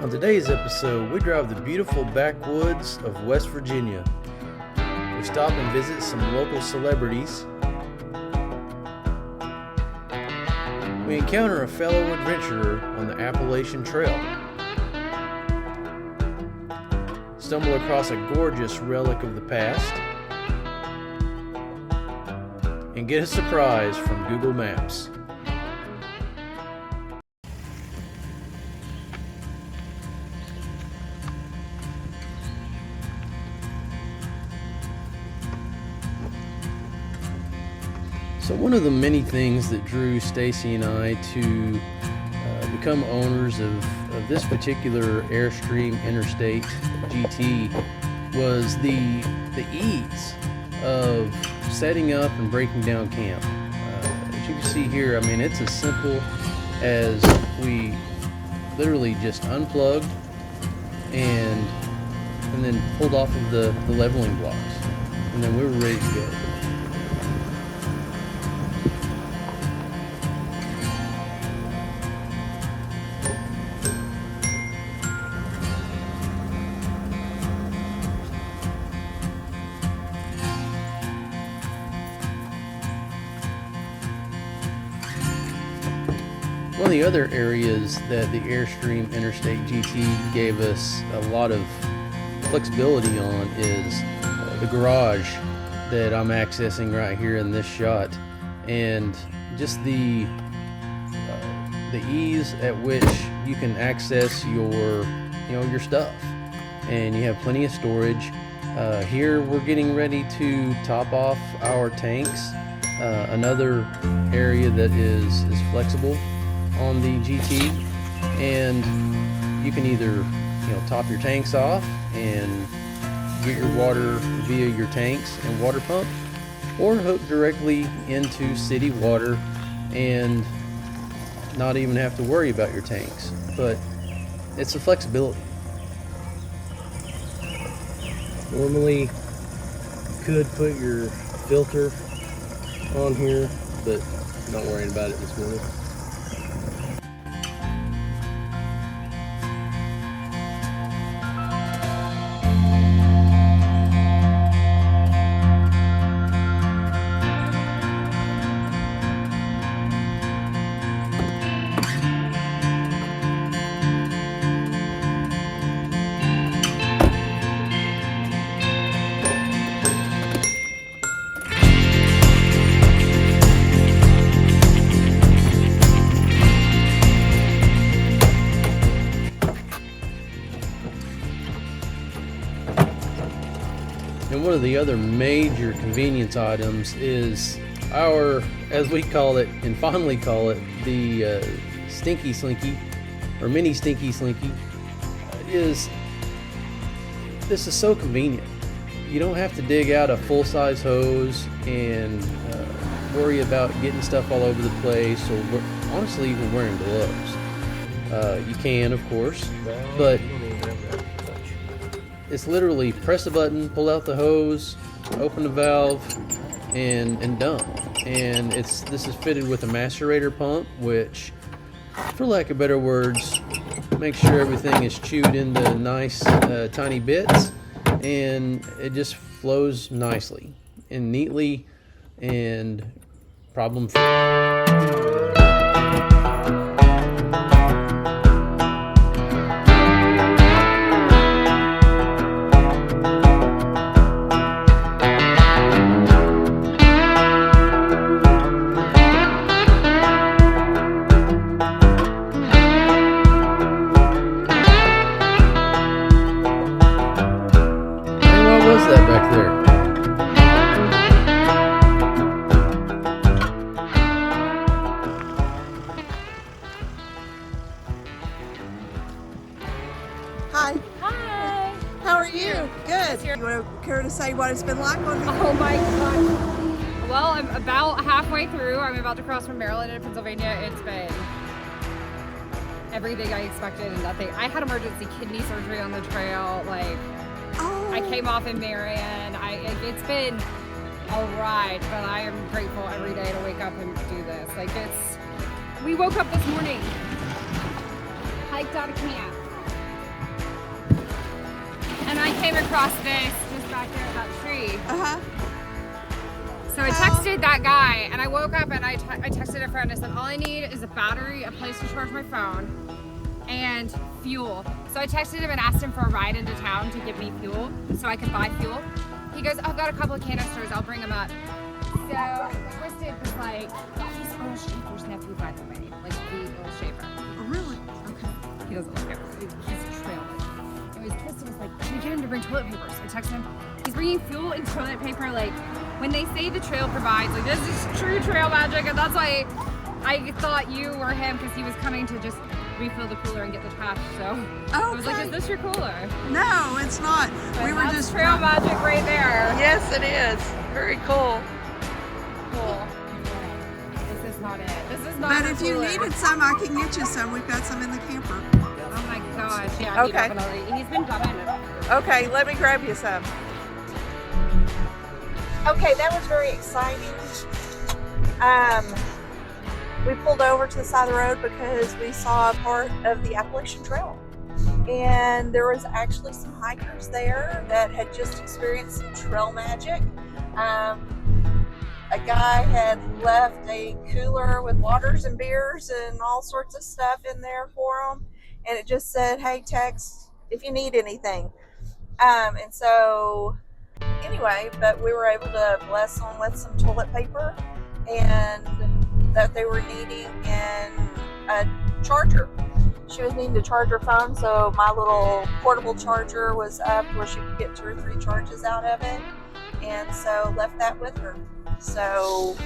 On today's episode, we drive the beautiful backwoods of West Virginia. We stop and visit some local celebrities. We encounter a fellow adventurer on the Appalachian Trail. Stumble across a gorgeous relic of the past. And get a surprise from Google Maps. So one of the many things that drew Stacy and I to become owners of this particular Airstream Interstate GT was the ease of setting up and breaking down camp. As you can see here, I mean, it's as simple as we literally just unplugged and then pulled off of the leveling blocks, and then we were ready to go. One of the other areas that the Airstream Interstate GT gave us a lot of flexibility on is the garage that I'm accessing right here in this shot, and just the ease at which you can access your stuff, and you have plenty of storage. Here we're getting ready to top off our tanks. Another area that is flexible on the GT, and you can either top your tanks off and get your water via your tanks and water pump, or hook directly into city water and not even have to worry about your tanks. But it's a flexibility. Normally you could put your filter on here, but I'm not worrying about it this morning. And one of the other major convenience items is our, as we call it and fondly call it, the Stinky Slinky, or Mini Stinky Slinky. This is so convenient. You don't have to dig out a full-size hose and worry about getting stuff all over the place, or honestly even wearing gloves. You can, of course, but it's literally press a button, pull out the hose, open the valve, and done. And this is fitted with a macerator pump, which, for lack of better words, makes sure everything is chewed into nice tiny bits, and it just flows nicely and neatly and problem-free. That back there. Hi. Hi. How are you? Good. You want to care to say what it's been like on the Oh my gosh. Well, I'm about halfway through. I'm about to cross from Maryland into Pennsylvania. It's been everything I expected and nothing. I had emergency kidney surgery on the trail. I came off in Marion. It's been a ride, but I am grateful every day to wake up and do this. We woke up this morning, hiked out of camp, And I came across this just back there at that tree. Uh-huh. So I texted that guy, and I woke up and I texted a friend. I said, all I need is a battery, a place to charge my phone, and fuel. So I texted him and asked him for a ride into town to give me fuel so I could buy fuel. He goes, I've got a couple of canisters, I'll bring them up. So Twisted was like, he's Earl Schaefer's nephew, by the way, like the Earl Schaefer. Oh, really? Okay. He doesn't look it. He's a trail. Anyways, Twisted was like, can you get him to bring toilet paper? So I texted him. He's bringing fuel and toilet paper. Like, when they say the trail provides, like, this is true trail magic, and that's why I thought you were him, because he was coming to just refill the cooler and get the trash. So I was like, is this your cooler? No, it's not. But we were that's just trail magic right there. Yes, it is. Very cool. Cool. This is not it. This is not. But the if you cooler. needed some, I can get you some. We've got some in the camper. Oh my gosh, yeah, Okay. he definitely. He's been coming. Okay, let me grab you some. Okay, that was very exciting. We pulled over to the side of the road because we saw a part of the Appalachian Trail. And there was actually some hikers there that had just experienced some trail magic. A guy had left a cooler with waters and beers and all sorts of stuff in there for them. And it just said, hey, text if you need anything. And so anyway, but we were able to bless them with some toilet paper and that they were needing, and a charger. She was needing to charge her phone, so my little portable charger was up where she could get 2 or 3 charges out of it, and so left that with her. So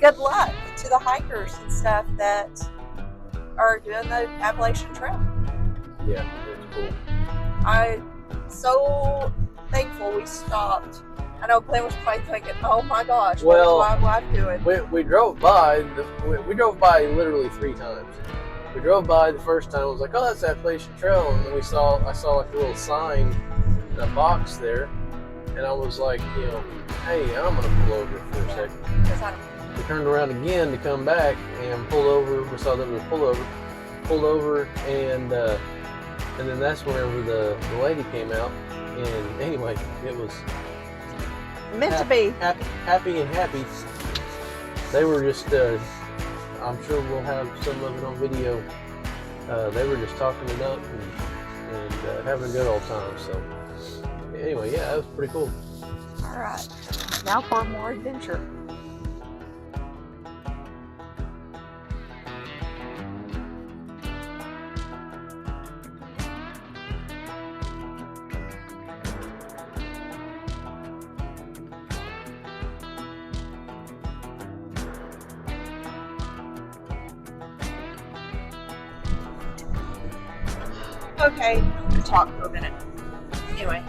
good luck to the hikers and stuff that are doing the Appalachian Trail. Yeah, it's cool. I'm so thankful we stopped. I know Glenn was probably thinking, oh my gosh, Well, what is my wife doing? We drove by, we drove by literally 3 times. We drove by the first time, I was like, oh, that's Appalachian Trail. And then I saw like a little sign in a box there. And I was like, you know, hey, I'm going to pull over for a second. We turned around again to come back and pulled over. We saw that we pulled over, and then that's whenever the lady came out. And anyway, it was Meant to be. happy and happy. They were just, I'm sure we'll have some of it on video. They were just talking it up and having a good old time. So anyway, yeah, that was pretty cool. All right, now for more adventure. Okay, talk for a minute. Anyway,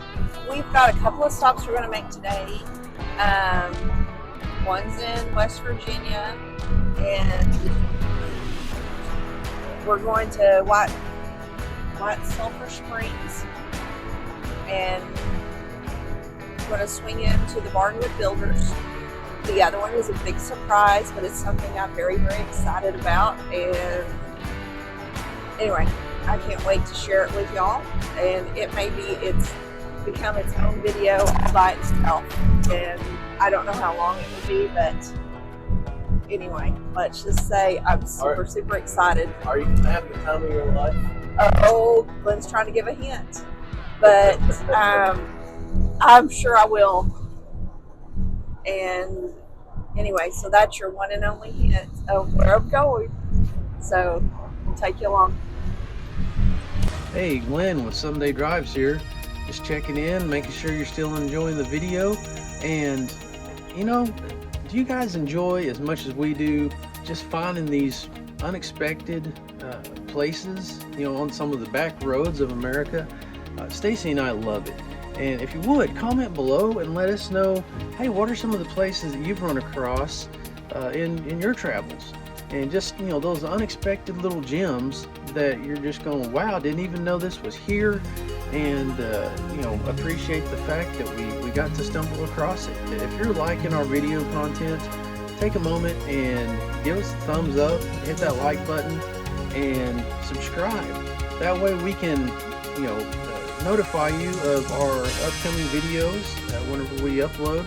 we've got a couple of stops we're going to make today. One's in West Virginia, and we're going to White Sulphur Springs, and we're going to swing into the Barnwood Builders. The other one is a big surprise, but it's something I'm very, very excited about. And anyway, I can't wait to share it with y'all, and it's become its own video by itself, and I don't know how long it will be, but anyway, let's just say I'm super excited. Are you having the time of your life? Oh, Glenn's trying to give a hint, but I'm sure I will. And anyway, so that's your one and only hint of where I'm going, so we'll take you along. Hey, Glenn with Someday Drives here. Just checking in, making sure you're still enjoying the video. And, you know, do you guys enjoy as much as we do just finding these unexpected places, you know, on some of the back roads of America? Stacy and I love it. And if you would, comment below and let us know, hey, what are some of the places that you've run across in your travels? And just, you know, those unexpected little gems that you're just going, wow, didn't even know this was here. And, you know, appreciate the fact that we got to stumble across it. If you're liking our video content, take a moment and give us a thumbs up, hit that like button, and subscribe. That way we can, you know, notify you of our upcoming videos whenever we upload,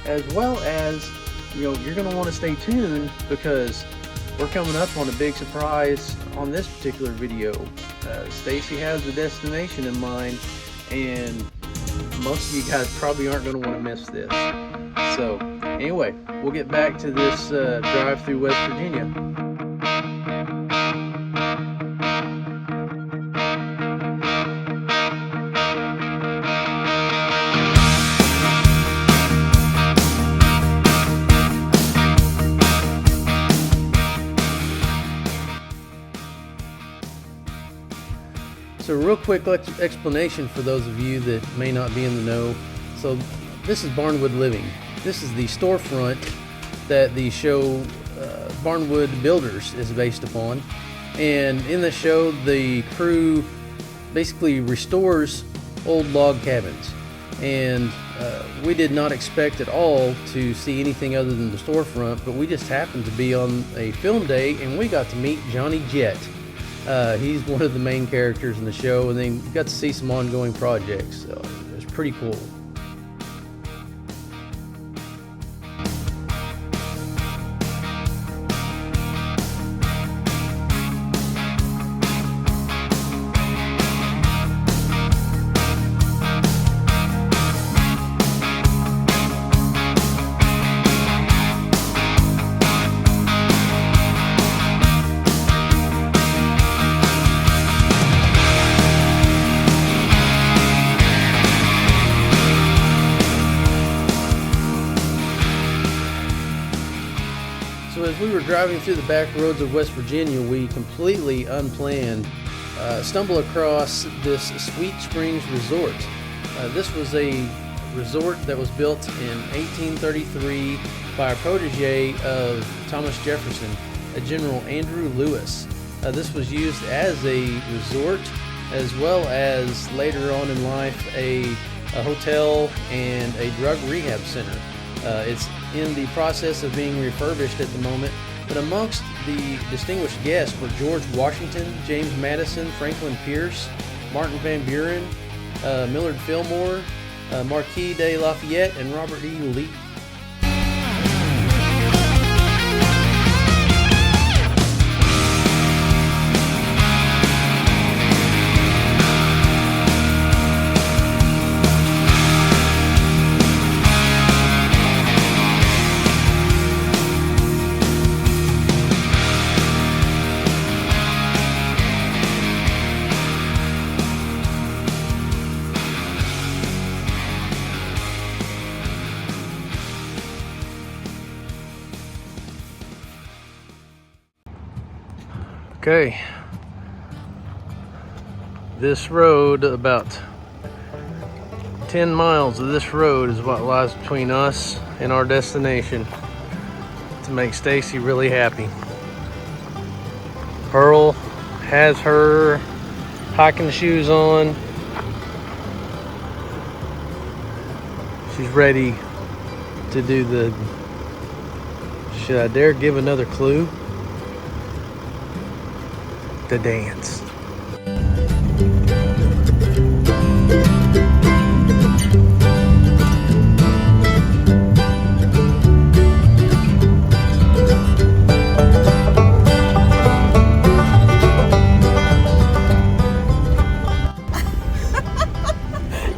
as well as, you're going to want to stay tuned because we're coming up on a big surprise on this particular video. Stacy has a destination in mind, and most of you guys probably aren't going to want to miss this. So anyway, we'll get back to this drive through West Virginia. So real quick explanation for those of you that may not be in the know. So this is Barnwood Living. This is the storefront that the show Barnwood Builders is based upon. And in the show, the crew basically restores old log cabins. And we did not expect at all to see anything other than the storefront, but we just happened to be on a film day and we got to meet Johnny Jett. He's one of the main characters in the show, and then got to see some ongoing projects. So it was pretty cool. So as we were driving through the back roads of West Virginia, we completely unplanned stumbled across this Sweet Springs Resort. This was a resort that was built in 1833 by a protege of Thomas Jefferson, a General Andrew Lewis. This was used as a resort, as well as later on in life a hotel and a drug rehab center. It's in the process of being refurbished at the moment, but amongst the distinguished guests were George Washington, James Madison, Franklin Pierce, Martin Van Buren, Millard Fillmore, Marquis de Lafayette, and Robert E. Lee. Okay, this road, about 10 miles of this road is what lies between us and our destination, to make Stacy really happy. Pearl has her hiking shoes on. She's ready to do the, should I dare give another clue? The dance.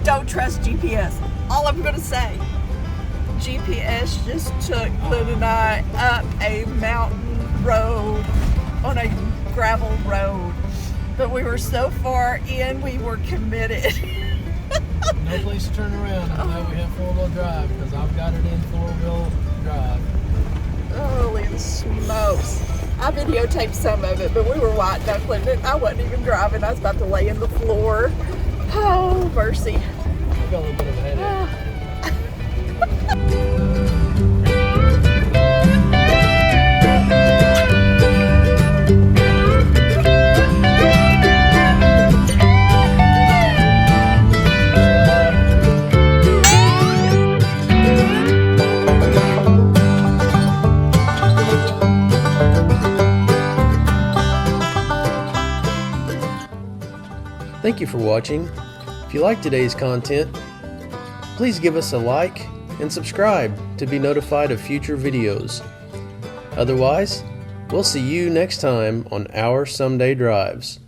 Don't trust GPS. All I'm gonna say, GPS just took Lynn and I up a mountain road on a gravel road, but we were so far in, we were committed. No place to turn around. I'm glad we have four-wheel drive, because I've got it in four-wheel drive. Holy smokes. I videotaped some of it, but we were white knuckling it. I wasn't even driving. I was about to lay in the floor. Oh, mercy. I've got a little bit of a headache. Thank you for watching. If you like today's content, please give us a like and subscribe to be notified of future videos. Otherwise, we'll see you next time on Our Someday Drives.